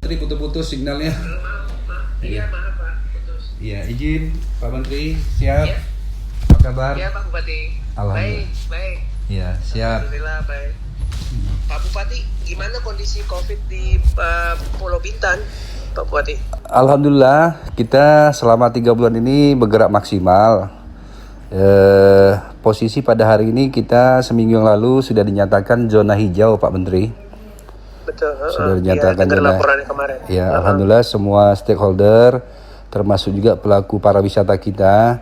Menteri putus-putus signalnya. Maaf. Iya, maaf Pak, putus. Iya, izin Pak Menteri, siap. Iya. Apa kabar? Iya Pak Bupati. Alhamdulillah. Baik. Iya, siap. Alhamdulillah baik. Pak Bupati, gimana kondisi COVID di Pulau Bintan, Pak Bupati? Alhamdulillah, kita selama 3 bulan ini bergerak maksimal. Posisi pada hari ini kita seminggu yang lalu sudah dinyatakan zona hijau, Pak Menteri. Betul. Sudah dinyatakan ya, zona. laporannya kemarin. Ya, alhamdulillah semua stakeholder, termasuk juga pelaku pariwisata kita,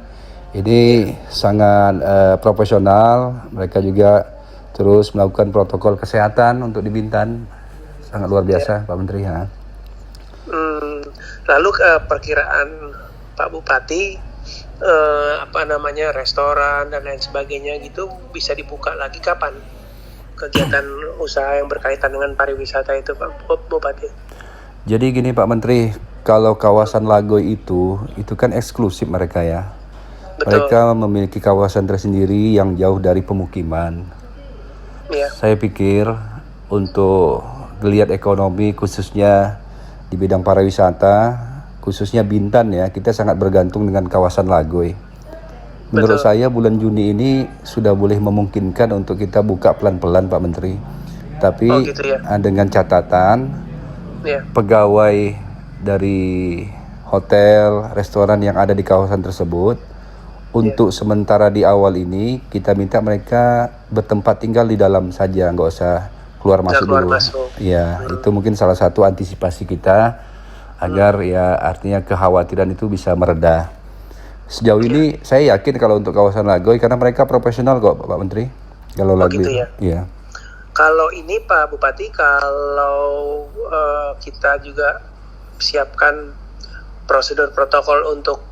ini sangat profesional. Mereka juga terus melakukan protokol kesehatan untuk di Bintan, sangat luar biasa, Pak Menteri. Ya. Lalu perkiraan Pak Bupati, restoran dan lain sebagainya gitu bisa dibuka lagi kapan? Kegiatan usaha yang berkaitan dengan pariwisata itu, Pak Bupati. Jadi gini Pak Menteri, kalau kawasan Lagoy itu kan eksklusif mereka ya. Betul. Mereka memiliki kawasan tersendiri yang jauh dari pemukiman. Ya. Saya pikir untuk geliat ekonomi khususnya di bidang pariwisata, khususnya Bintan ya, kita sangat bergantung dengan kawasan Lagoy. Menurut saya bulan Juni ini sudah boleh memungkinkan untuk kita buka pelan-pelan Pak Menteri. Tapi gitu ya. Dengan catatan pegawai dari hotel, restoran yang ada di kawasan tersebut untuk sementara di awal ini kita minta mereka bertempat tinggal di dalam saja, nggak usah keluar masuk dulu. Ya, itu mungkin salah satu antisipasi kita agar ya artinya kekhawatiran itu bisa mereda. Sejauh ini saya yakin kalau untuk kawasan Lagoy karena mereka profesional kok Pak Menteri. Kalau Lagoy, gitu ya. Iya. Kalau ini Pak Bupati, kalau kita juga siapkan prosedur protokol untuk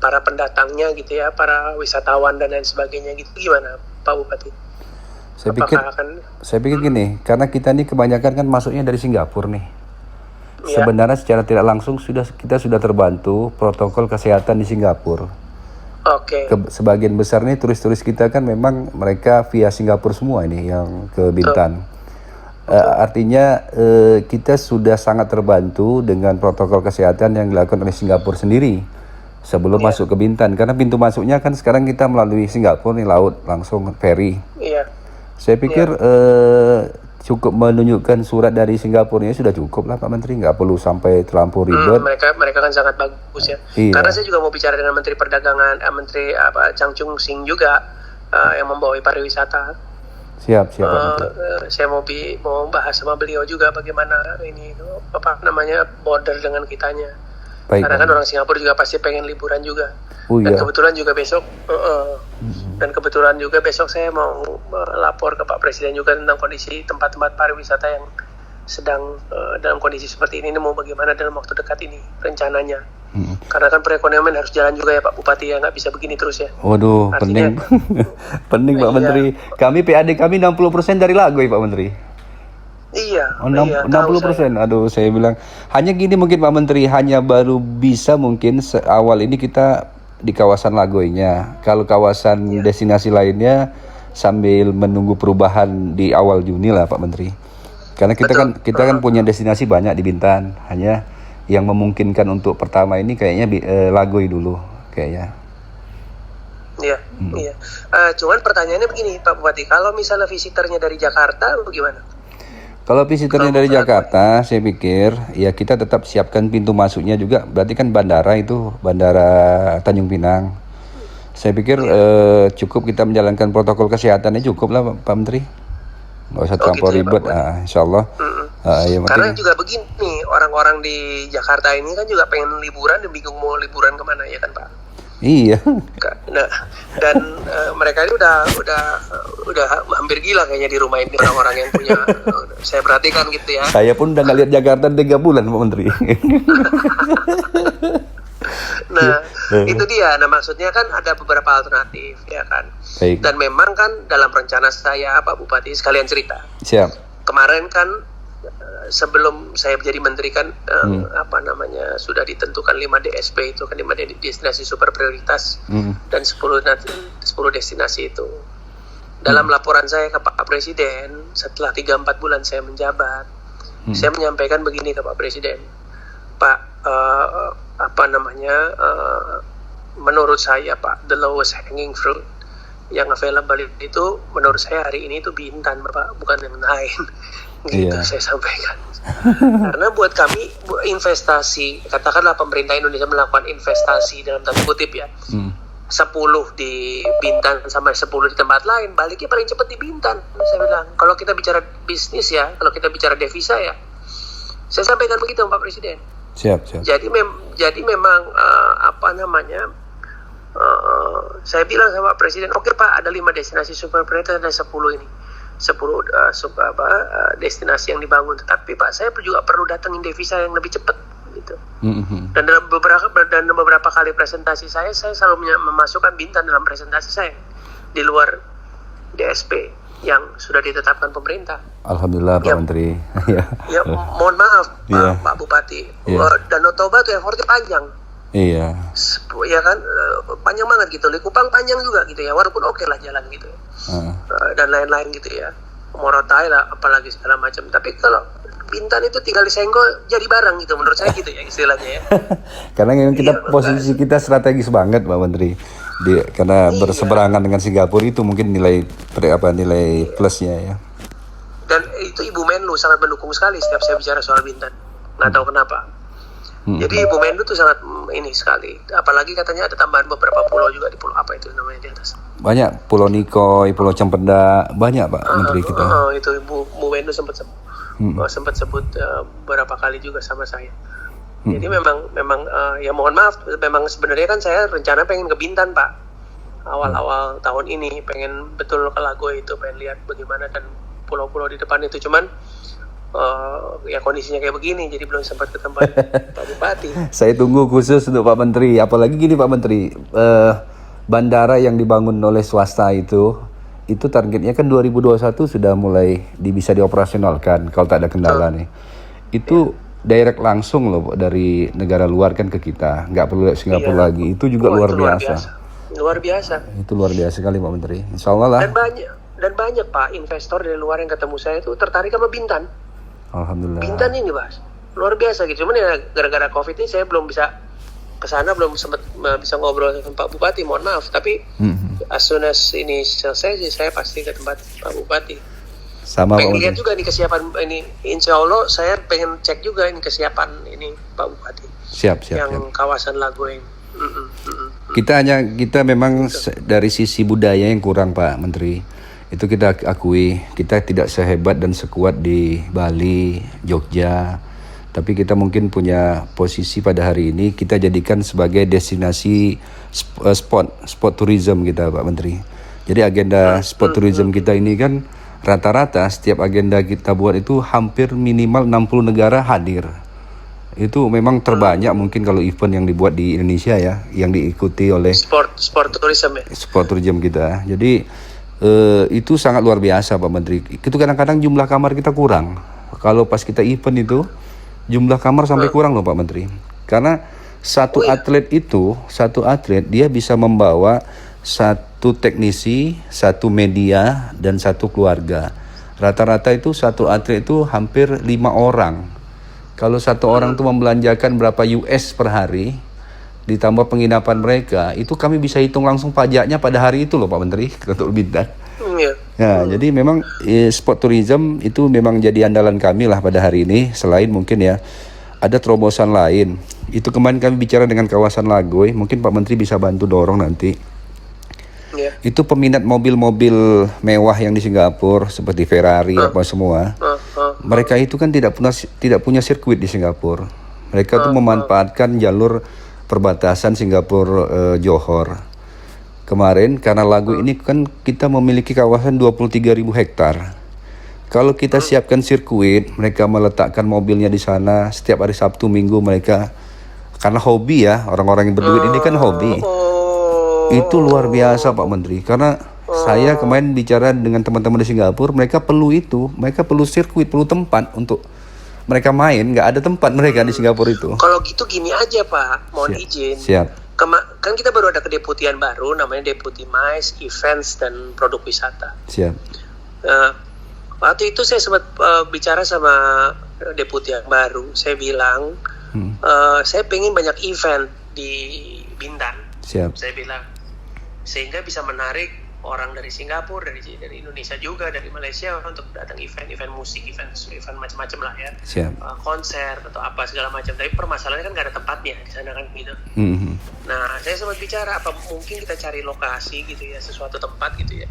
para pendatangnya gitu ya, para wisatawan dan lain sebagainya gitu, gimana Pak Bupati? Saya pikir gini, karena kita ini kebanyakan kan masuknya dari Singapura nih. Sebenarnya secara tidak langsung kita sudah terbantu protokol kesehatan di Singapura. Oke. Sebagian besar nih turis-turis kita kan memang mereka via Singapura semua ini yang ke Bintan. Artinya kita sudah sangat terbantu dengan protokol kesehatan yang dilakukan oleh Singapura sendiri sebelum masuk ke Bintan. Karena pintu masuknya kan sekarang kita melalui Singapura nih, laut langsung ferry. Saya pikir cukup menunjukkan surat dari Singapura ini sudah cukup lah Pak Menteri, nggak perlu sampai terlampau ribet. Mereka kan sangat bagus ya. Karena saya juga mau bicara dengan Menteri Perdagangan, Menteri Chang Chung Sing juga yang membawa pariwisata. Siap. Saya mau bahas sama beliau juga bagaimana ini border dengan kitanya. Baik, karena kan orang Singapura juga pasti pengen liburan juga. Dan kebetulan juga besok saya mau lapor ke Pak Presiden juga tentang kondisi tempat-tempat pariwisata yang sedang dalam kondisi seperti ini mau bagaimana dalam waktu dekat ini rencananya. Karena kan perekonomian harus jalan juga ya Pak Bupati ya, nggak bisa begini terus ya. Waduh, penting. Penting Pak Menteri. Kami PAD kami 60% dari Lagoy Pak Menteri. Iya. 60%. Aduh, saya bilang hanya gini mungkin Pak Menteri, hanya baru bisa mungkin awal ini kita di kawasan Lagoynya. Kalau kawasan destinasi lainnya sambil menunggu perubahan di awal Juni lah Pak Menteri. Karena kita kan punya destinasi banyak di Bintan. Hanya yang memungkinkan untuk pertama ini kayaknya Lagoy dulu kayaknya. Iya. Cuman pertanyaannya begini Pak Bupati, kalau misalnya visitornya dari Jakarta bagaimana? Kalau visitornya dari Jakarta, saya pikir ya kita tetap siapkan pintu masuknya juga. Berarti kan bandara Tanjung Pinang. Saya pikir cukup kita menjalankan protokol kesehatannya cukup lah Pak Menteri. Nggak usah terlampau ribet, insya Allah. Karena juga begini, orang-orang di Jakarta ini kan juga pengen liburan dan bingung mau liburan kemana ya kan Pak? Iya. Nah, dan mereka ini udah hampir gila kayaknya di rumah ini orang-orang yang punya. Saya perhatikan gitu ya. Saya pun udah nggak lihat Jakarta 3 bulan Pak Menteri. Nah, itu dia. Nah, maksudnya kan ada beberapa alternatif ya kan. Baik. Dan memang kan dalam rencana saya Pak Bupati sekalian cerita. Siap. Kemarin kan sebelum saya menjadi menteri kan sudah ditentukan 5 DSP itu kan 5 destinasi super prioritas dan 10 destinasi itu. Dalam laporan saya ke Pak Presiden setelah 3-4 bulan saya menjabat, saya menyampaikan begini ke Pak Presiden, Pak, menurut saya Pak, the lowest hanging fruit yang available itu menurut saya hari ini itu Bintan Bapak, bukan yang lain. Gitu saya sampaikan. Karena buat kami investasi, katakanlah pemerintah Indonesia melakukan investasi dalam tanda kutip ya, 10 di Bintan sama 10 di tempat lain, baliknya paling cepat di Bintan. Saya bilang, kalau kita bicara bisnis ya, kalau kita bicara devisa ya, saya sampaikan begitu Pak Presiden. Siap. Jadi memang saya bilang sama Presiden, oke Pak, ada 5 destinasi super prioritas, ada 10 ini. 10 destinasi yang dibangun, tetapi Pak saya juga perlu datengin devisa yang lebih cepat gitu. Dan dalam beberapa kali presentasi saya selalu memasukkan Bintan dalam presentasi saya di luar DSP yang sudah ditetapkan pemerintah. Alhamdulillah Pak Menteri. Ya mohon maaf Pak Bupati, Danau Toba tuh effortnya panjang. Iya. Ya kan, panjang banget gitu. Likupang panjang juga gitu ya, walaupun oke lah jalan gitu. Dan lain-lain gitu ya. Morotai lah, apalagi segala macam. Tapi kalau Bintan itu tinggal disenggol jadi barang gitu, menurut saya gitu ya istilahnya ya. Karena memang posisi kita strategis banget Pak Menteri. Karena berseberangan dengan Singapura itu mungkin nilai plusnya ya. Dan itu Ibu Menlu sangat mendukung sekali setiap saya bicara soal Bintan. Nggak tahu kenapa. Jadi Ibu Menlu tuh sangat ini sekali. Apalagi katanya ada tambahan beberapa pulau juga di pulau apa itu namanya di atas. Banyak, Pulau Nikoi, Pulau Cempenda, banyak Pak Menteri kita. Itu Ibu Menlu sempat sebut beberapa kali juga sama saya. Jadi memang ya mohon maaf, memang sebenarnya kan saya rencana pengen ke Bintan Pak. Awal-awal tahun ini pengen betul ke Lagoy itu, pengen lihat bagaimana dan pulau-pulau di depan itu, cuman ya kondisinya kayak begini, jadi belum sempat ke tempat Pak Bupati. Saya tunggu khusus untuk Pak Menteri. Apalagi gini Pak Menteri, bandara yang dibangun oleh swasta itu targetnya kan 2021 sudah mulai bisa dioperasionalkan kalau tak ada kendala nih. Itu direct langsung loh dari negara luar kan ke kita, nggak perlu Singapura lagi. Itu juga luar biasa. Luar biasa. Itu luar biasa sekali Pak Menteri. Insya Allah lah. Dan banyak Pak investor dari luar yang ketemu saya itu tertarik sama Bintan. Alhamdulillah. Bintan ini Mas, luar biasa gitu. Cuman ya gara-gara COVID ini saya belum bisa kesana, belum sempat bisa ngobrol sama Pak Bupati, mohon maaf. Tapi as soon as ini selesai sih saya pasti ke tempat Pak Bupati. Sama pengen lihat juga nih kesiapan ini. Insya Allah saya pengen cek juga ini kesiapan ini Pak Bupati. Siap. Yang kawasan Lagoy. Kita memang dari sisi budaya yang kurang Pak Menteri. Itu kita akui, kita tidak sehebat dan sekuat di Bali, Jogja. Tapi kita mungkin punya posisi pada hari ini, kita jadikan sebagai destinasi spot tourism kita Pak Menteri. Jadi agenda spot tourism kita ini kan rata-rata setiap agenda kita buat itu hampir minimal 60 negara hadir. Itu memang terbanyak mungkin kalau event yang dibuat di Indonesia ya, yang diikuti oleh sport tourism ya. Sport tourism kita. Jadi itu sangat luar biasa Pak Menteri. Itu kadang-kadang jumlah kamar kita kurang. Kalau pas kita event itu jumlah kamar sampai kurang loh Pak Menteri. Karena satu atlet dia bisa membawa satu teknisi, satu media dan satu keluarga. Rata-rata itu satu atlet itu hampir 5 orang. Kalau satu orang itu membelanjakan berapa US per hari, ditambah penginapan mereka, itu kami bisa hitung langsung pajaknya pada hari itu loh Pak Menteri untuk Bintan. Ya, jadi memang sport tourism itu memang jadi andalan kami lah pada hari ini. Selain mungkin ya ada terobosan lain. Itu kemarin kami bicara dengan kawasan Lagoy, mungkin Pak Menteri bisa bantu dorong nanti. Itu peminat mobil-mobil mewah yang di Singapura seperti Ferrari apa semua. Mereka itu kan tidak punya sirkuit di Singapura. Mereka tuh memanfaatkan jalur perbatasan Singapura Johor. Kemarin karena Lagoy ini kan kita memiliki kawasan 23.000 hektar. Kalau kita siapkan sirkuit, mereka meletakkan mobilnya di sana setiap hari Sabtu Minggu mereka, karena hobi ya, orang-orang yang berduit ini kan hobi. Itu luar biasa Pak Menteri. Karena saya kemarin bicara dengan teman-teman di Singapura, mereka perlu sirkuit, perlu tempat untuk mereka main. Nggak ada tempat mereka di Singapura itu. Kalau gitu gini aja Pak, mohon izin. Siap. Kan kita baru ada kedeputian baru namanya Deputi MICE, Events dan Produk Wisata. Siap. Waktu itu saya sempat bicara sama deputi yang baru. Saya bilang, saya pengen banyak event di Bintan. Siap. Saya bilang, sehingga bisa menarik orang dari Singapura, dari Indonesia juga, dari Malaysia untuk datang event musik, event macam-macam lah ya. Siap. Konser atau apa segala macam. Tapi permasalahannya kan nggak ada tempatnya di sana kan gitu. Nah, saya sempat bicara apa mungkin kita cari lokasi gitu ya, sesuatu tempat gitu ya,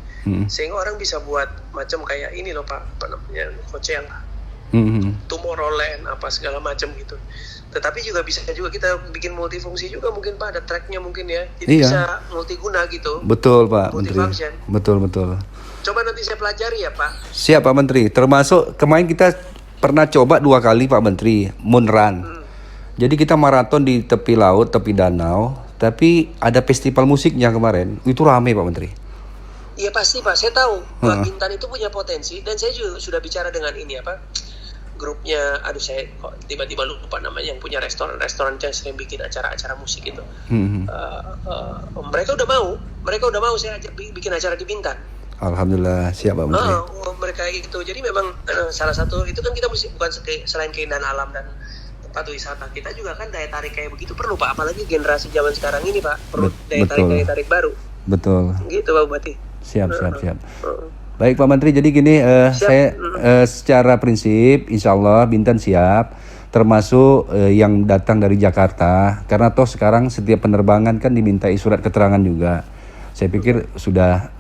sehingga orang bisa buat macam kayak ini loh Pak, apa namanya, Coachella, Tomorrowland, apa segala macam gitu. Tetapi juga bisa juga kita bikin multifungsi juga mungkin Pak, ada tracknya mungkin ya, jadi bisa multiguna gitu. Betul Pak Menteri. Multifunction. Betul. Coba nanti saya pelajari ya Pak. Siap Pak Menteri. Termasuk kemarin kita pernah coba 2 kali Pak Menteri Moon Run. Jadi kita maraton di tepi laut, tepi danau, tapi ada festival musiknya kemarin. Itu rame Pak Menteri. Iya pasti Pak, saya tahu Pak Bintan itu punya potensi, dan saya juga sudah bicara dengan ini apa, grupnya, saya kok tiba-tiba lupa namanya, yang punya restoran yang sering bikin acara-acara musik itu. Mereka udah mau saya ajak bikin acara di Bintan. Alhamdulillah, siap Pak Menteri. Mereka itu, jadi memang salah satu itu kan kita mesti, bukan selain keindahan alam dan tempat wisata, kita juga kan daya tarik kayak begitu perlu Pak, apalagi generasi zaman sekarang ini Pak, perlu daya tarik baru. Betul. Gitu Pak Bupati. Siap. Baik Pak Menteri, jadi gini, saya secara prinsip insya Allah Bintan siap, termasuk yang datang dari Jakarta, karena toh sekarang setiap penerbangan kan dimintai surat keterangan juga. Saya pikir sudah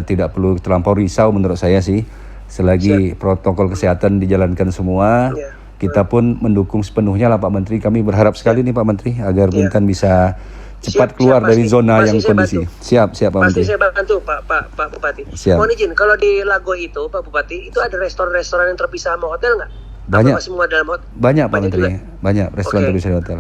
tidak perlu terlampau risau menurut saya sih, selagi protokol kesehatan dijalankan semua, kita pun mendukung sepenuhnya lah Pak Menteri. Kami berharap sekali nih Pak Menteri agar Bintan bisa cepat keluar dari zona yang kondisi. Siap Pak Menteri. Pasti saya bantu Pak Bupati. Siap. Mohon izin, kalau di Lago itu Pak Bupati, itu ada restoran-restoran yang terpisah sama hotel nggak? Banyak. Apa masih semua dalam hotel? Banyak Pak Menteri. Juga? Banyak restoran terpisah di hotel.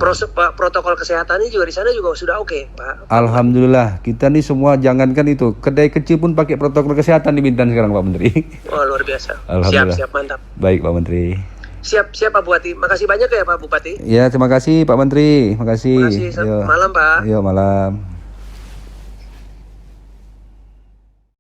Protokol kesehatannya juga di sana juga sudah oke Pak. Alhamdulillah, kita nih semua jangankan itu, kedai kecil pun pakai protokol kesehatan di Bintan sekarang Pak Menteri. Wah, luar biasa. Alhamdulillah. Siap, mantap. Baik Pak Menteri. Siap Pak Bupati. Makasih banyak ya Pak Bupati. Ya, terima kasih Pak Menteri. Makasih. Malam Pak. Malam.